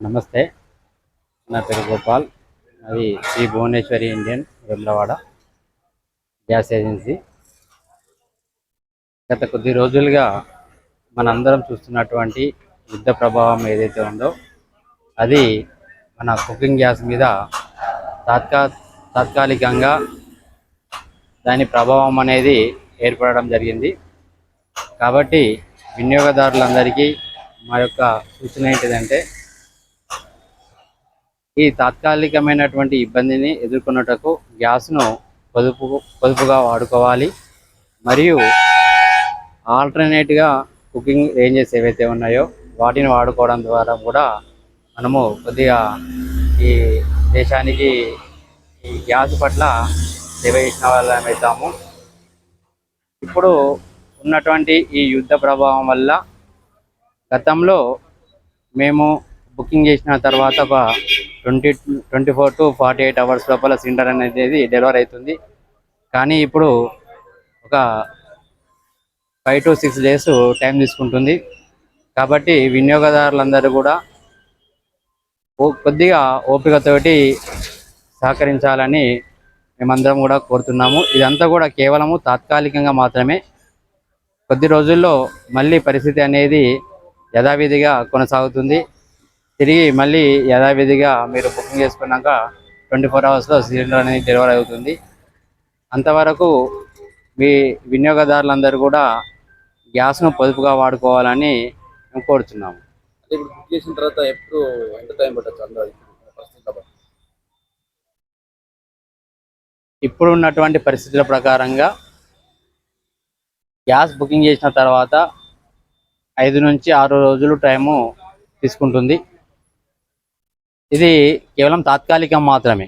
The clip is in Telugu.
నమస్తే. నా పేరు గోపాల్. అది Shri Bhuvaneshwari Indian Vemulawada gas agency. గత కొద్ది రోజులుగా మనందరం చూస్తున్నటువంటి యుద్ధ ప్రభావం ఏదైతే ఉందో అది మన కుకింగ్ గ్యాస్ మీద తాత్కాలికంగా దాని ప్రభావం అనేది ఏర్పడడం జరిగింది. కాబట్టి వినియోగదారులందరికీ మా యొక్క సూచన ఏంటిదంటే, ఈ తాత్కాలికమైనటువంటి ఇబ్బందిని ఎదుర్కొన్నటకు గ్యాస్ను పొదుపుగా వాడుకోవాలి. మరియు ఆల్టర్నేట్గా కుకింగ్ రేంజెస్ ఏవైతే ఉన్నాయో వాటిని వాడుకోవడం ద్వారా కూడా మనము కొద్దిగా ఈ దేశానికి ఈ గ్యాస్ పట్ల సేవ చేసిన వాళ్ళమవుతాము. ఇప్పుడు ఉన్నటువంటి ఈ యుద్ధ ప్రభావం వల్ల గతంలో మేము బుకింగ్ చేసిన తర్వాత ఒక 24 to 48 అవర్స్ లోపల సిలిండర్ అనేది డెలివరీ అవుతుంది. కానీ ఇప్పుడు ఒక 5 to 6 డేస్ టైం తీసుకుంటుంది. కాబట్టి వినియోగదారులందరూ కూడా కొద్దిగా ఓపికతోటి సహకరించాలని మేమందరం కూడా కోరుతున్నాము. ఇదంతా కూడా కేవలము తాత్కాలికంగా మాత్రమే. కొద్ది రోజుల్లో మళ్ళీ పరిస్థితి అనేది యథావిధిగా కొనసాగుతుంది. తిరిగి మళ్ళీ యథావిధిగా మీరు బుకింగ్ చేసుకున్నాక 24 అవర్స్లో సిలిండర్ అనేది డెలివరీ అవుతుంది. అంతవరకు మీ వినియోగదారులందరూ కూడా గ్యాస్ను పొదుపుగా వాడుకోవాలని మేము కోరుతున్నాము. ఇప్పుడు బుక్ చేసిన తర్వాత ఎప్పుడు ఎంత టైం పట్టచ్చు? ఇప్పుడు ఉన్నటువంటి పరిస్థితుల ప్రకారంగా గ్యాస్ బుకింగ్ చేసిన తర్వాత 5 నుంచి 6 రోజులు టైము తీసుకుంటుంది. ఇది కేవలం తాత్కాలికం మాత్రమే.